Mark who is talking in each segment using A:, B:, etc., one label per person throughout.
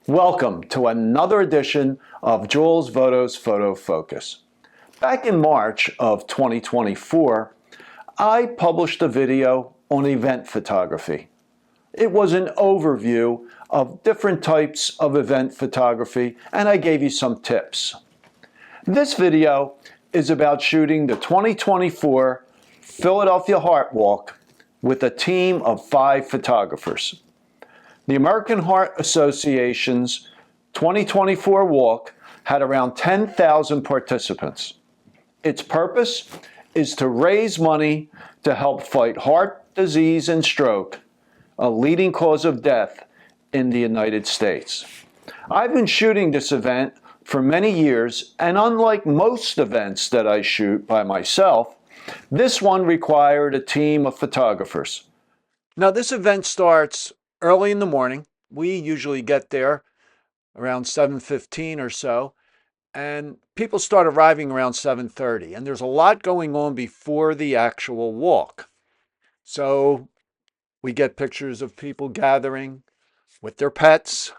A: Welcome to another edition of Jules Voto's Photo Focus. Back in March of 2024, I published a video on event photography. It was an overview of different types of event photography, and I gave you some tips. This video is about shooting the 2024 Philadelphia Heart Walk with a team of 5 photographers. The American Heart Association's 2024 walk had around 10,000 participants. Its purpose is to raise money to help fight heart disease and stroke, a leading cause of death in the United States. I've been shooting this event for many years, and unlike most events that I shoot by myself, this one required a team of photographers. Now, this event starts early in the morning. We usually get there around 7:15 or so, and people start arriving around 7:30, and there's a lot going on before the actual walk. So we get pictures of people gathering with their pets.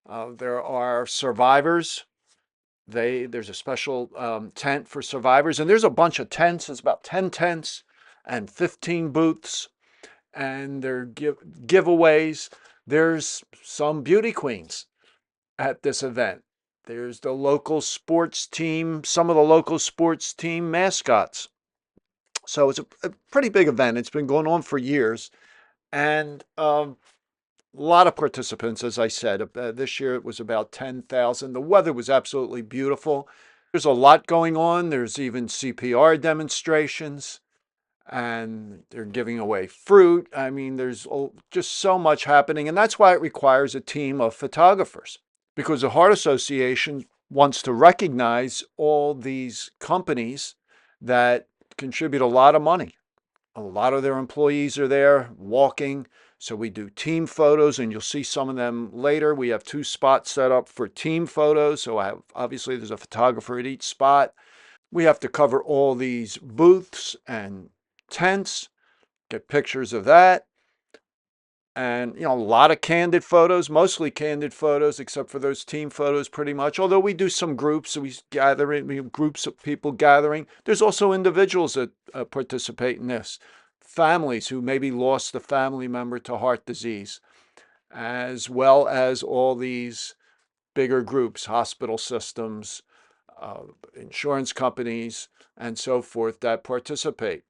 A: There are survivors. There's a special tent for survivors, and there's a bunch of tents. It's about 10 tents and 15 booths, and they're giveaways. There's some beauty queens at this event. There's the local sports team, some of the local sports team mascots. So it's a pretty big event. It's been going on for years, and a lot of participants, as I said. This year it was about 10,000. The weather was absolutely beautiful. There's a lot going on. There's even CPR demonstrations, and they're giving away fruit. I mean, there's just so much happening, and that's why it requires a team of photographers, because the Heart Association wants to recognize all these companies that contribute a lot of money. A lot of their employees are there walking, so we do team photos, and you'll see some of them later. We have 2 spots set up for team photos, so obviously there's a photographer at each spot. We have to cover all these booths and tents, get pictures of that. And, a lot of candid photos, mostly candid photos, except for those team photos pretty much. Although we do some groups, so we have groups of people gathering. There's also individuals that participate in this. Families who maybe lost a family member to heart disease, as well as all these bigger groups, hospital systems, insurance companies, and so forth that participate.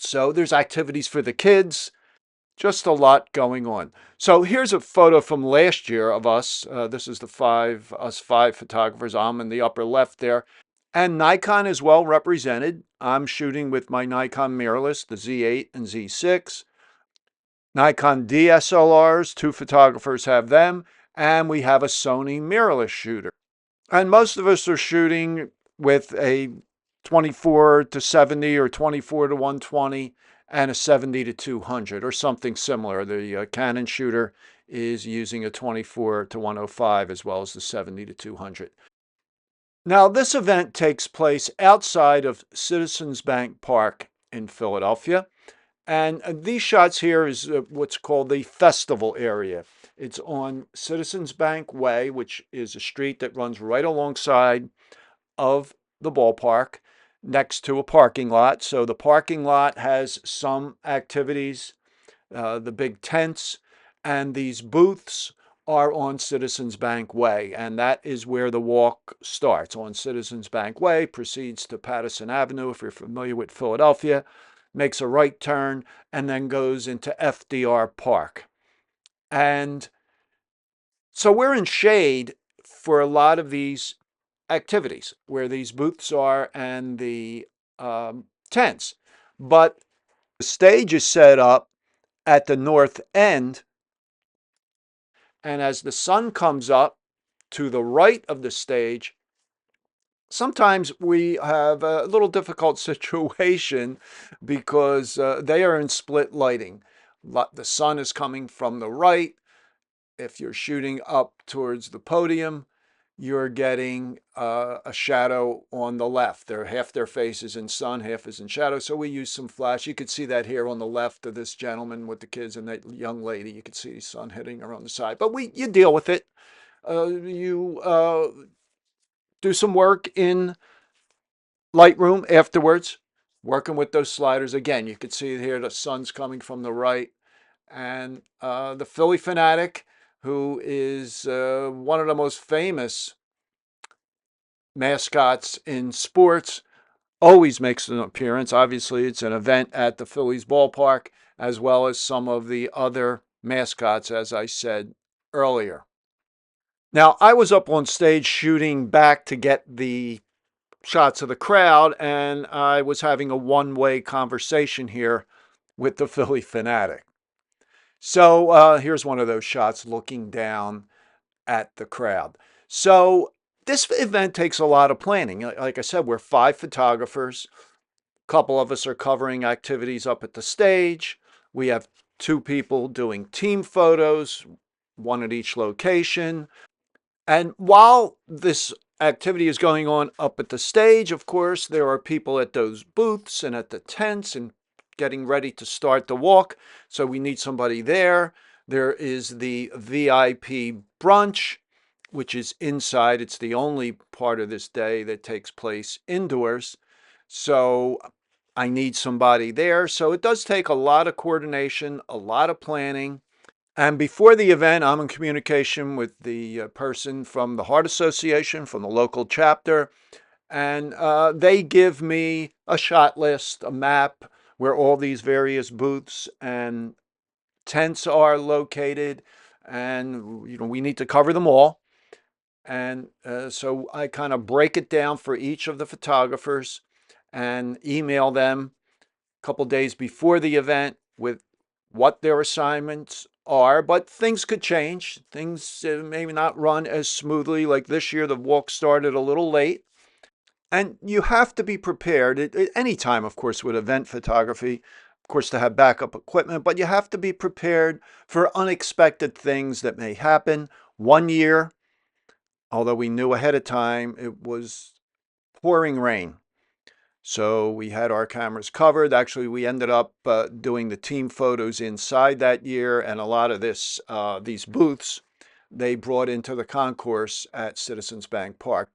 A: So there's activities for the kids, just a lot going on. So here's a photo from last year of us. This is us five photographers. I'm in the upper left there. And Nikon is well represented. I'm shooting with my Nikon mirrorless, the Z8 and Z6. Nikon DSLRs, 2 photographers have them. And we have a Sony mirrorless shooter. And most of us are shooting with a 24 to 70 or 24 to 120 and a 70 to 200 or something similar. The Canon shooter is using a 24 to 105 as well as the 70 to 200. Now, this event takes place outside of Citizens Bank Park in Philadelphia. And these shots here is what's called the festival area. It's on Citizens Bank Way, which is a street that runs right alongside of the ballpark next to a parking lot. So the parking lot has some activities, the big tents, and these booths are on Citizens Bank Way, and that is where the walk starts. On Citizens Bank Way, proceeds to Patterson Avenue, if you're familiar with Philadelphia, makes a right turn, and then goes into FDR Park. And so we're in shade for a lot of these activities where these booths are and the tents. But the stage is set up at the north end, and as the sun comes up to the right of the stage, sometimes we have a little difficult situation because they are in split lighting. The sun is coming from the right. If you're shooting up towards the podium, you're getting a shadow on the left. Half their face is in sun, half is in shadow. So we use some flash. You could see that here on the left of this gentleman with the kids and that young lady. You could see the sun hitting her on the side. But you deal with it. You do some work in Lightroom afterwards, working with those sliders. Again, you could see here the sun's coming from the right. And the Philly Fanatic, who is one of the most famous mascots in sports, always makes an appearance. Obviously, it's an event at the Phillies ballpark, as well as some of the other mascots, as I said earlier. Now, I was up on stage shooting back to get the shots of the crowd, and I was having a one-way conversation here with the Philly Fanatic. So here's one of those shots looking down at the crowd. So this event takes a lot of planning. Like I said, we're 5 photographers. A couple of us are covering activities up at the stage. We have 2 people doing team photos, one at each location. And while this activity is going on up at the stage, of course, there are people at those booths and at the tents and getting ready to start the walk. So we need somebody there. There is the VIP brunch, which is inside. It's the only part of this day that takes place indoors. So I need somebody there. So it does take a lot of coordination, a lot of planning. And before the event, I'm in communication with the person from the Heart Association, from the local chapter, and they give me a shot list, a map where all these various booths and tents are located, and we need to cover them all. And so I kind of break it down for each of the photographers and email them couple days before the event with what their assignments are, but things could change. Things may not run as smoothly. Like this year, the walk started a little late. And you have to be prepared at any time, of course, with event photography, of course, to have backup equipment, but you have to be prepared for unexpected things that may happen. One year, although we knew ahead of time, it was pouring rain. So we had our cameras covered. Actually, we ended up doing the team photos inside that year, and a lot of these booths they brought into the concourse at Citizens Bank Park.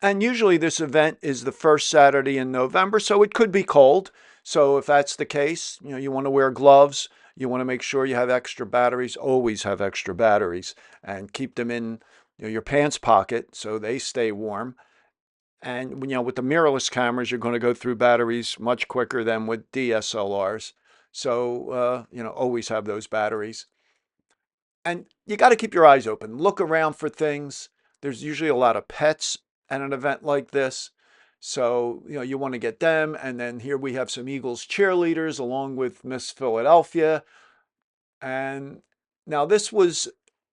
A: And usually this event is the first Saturday in November, so it could be cold. So if that's the case, you want to wear gloves. You want to make sure you have extra batteries. Always have extra batteries, and keep them in your pants pocket so they stay warm. And with the mirrorless cameras, you're going to go through batteries much quicker than with DSLRs. So always have those batteries. And you got to keep your eyes open. Look around for things. There's usually a lot of pets at an event like this. So, you want to get them. And then here we have some Eagles cheerleaders along with Miss Philadelphia. And now this was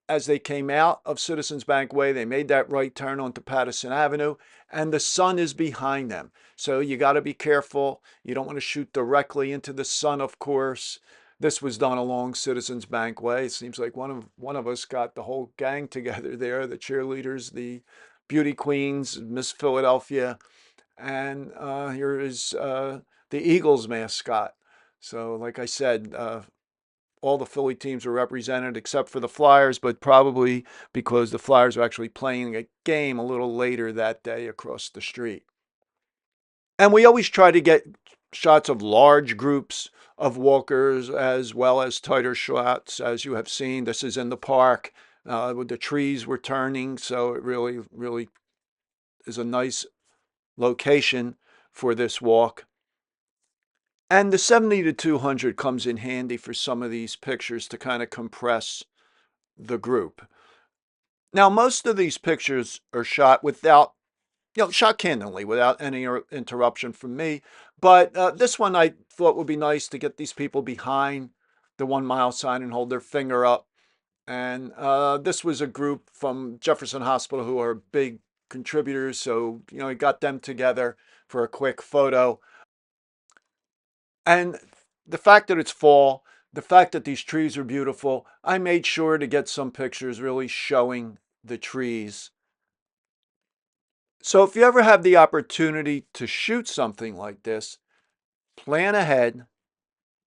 A: as they came out of Citizens Bank Way. They made that right turn onto Patterson Avenue, and the sun is behind them. So you got to be careful. You don't want to shoot directly into the sun, of course. This was done along Citizens Bank Way. It seems like one of us got the whole gang together there, the cheerleaders, the beauty queens, Miss Philadelphia, and here is the Eagles mascot. So, like I said, all the Philly teams were represented except for the Flyers, but probably because the Flyers were actually playing a game a little later that day across the street. And we always try to get shots of large groups of walkers as well as tighter shots, as you have seen. This is in the park. The trees were turning, so it really, really is a nice location for this walk. And the 70 to 200 comes in handy for some of these pictures to kind of compress the group. Now, most of these pictures are shot without, shot candidly without any interruption from me. But this one I thought would be nice to get these people behind the 1 mile sign and hold their finger up. And this was a group from Jefferson Hospital who are big contributors. So, I got them together for a quick photo. And the fact that it's fall, the fact that these trees are beautiful, I made sure to get some pictures really showing the trees So if you ever have the opportunity to shoot something like this, plan ahead,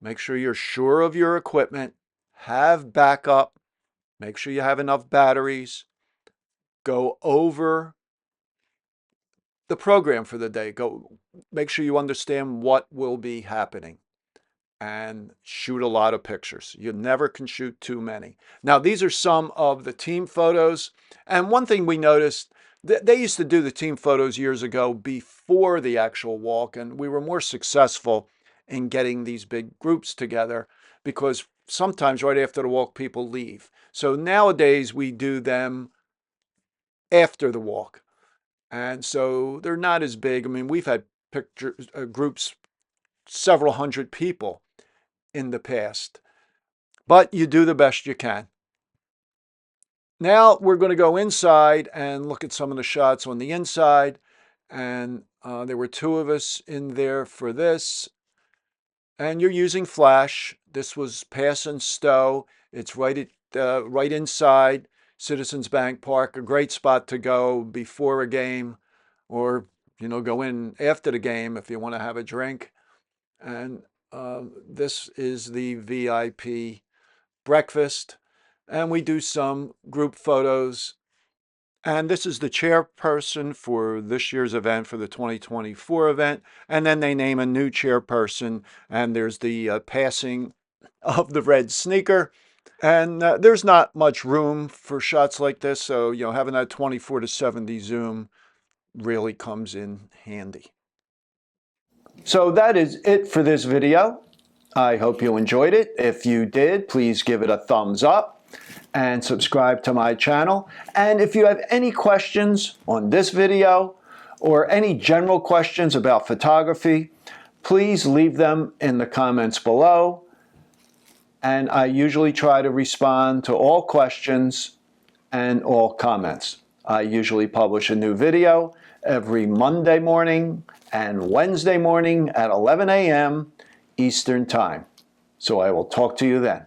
A: make sure you're sure of your equipment, have backup, make sure you have enough batteries, go over the program for the day, make sure you understand what will be happening, and shoot a lot of pictures. You never can shoot too many. Now, these are some of the team photos. And one thing we noticed, they used to do the team photos years ago before the actual walk, and we were more successful in getting these big groups together because sometimes right after the walk, people leave. So nowadays we do them after the walk. And so they're not as big. I mean, we've had groups, several hundred people in the past, but you do the best you can. Now we're going to go inside and look at some of the shots on the inside. And there were two of us in there for this. And you're using flash. This was Pass and Stowe. It's right inside Citizens Bank Park, a great spot to go before a game, or go in after the game if you want to have a drink. And this is the VIP breakfast, and we do some group photos. And this is the chairperson for this year's event, for the 2024 event. And then they name a new chairperson, and there's the passing of the red sneaker. And there's not much room for shots like this, so having that 24-70 zoom really comes in handy. So that is it for this video. I hope you enjoyed it. If you did, please give it a thumbs up and subscribe to my channel. And if you have any questions on this video or any general questions about photography, please leave them in the comments below. And I usually try to respond to all questions and all comments. I usually publish a new video every Monday morning and Wednesday morning at 11 a.m. Eastern Time. So I will talk to you then.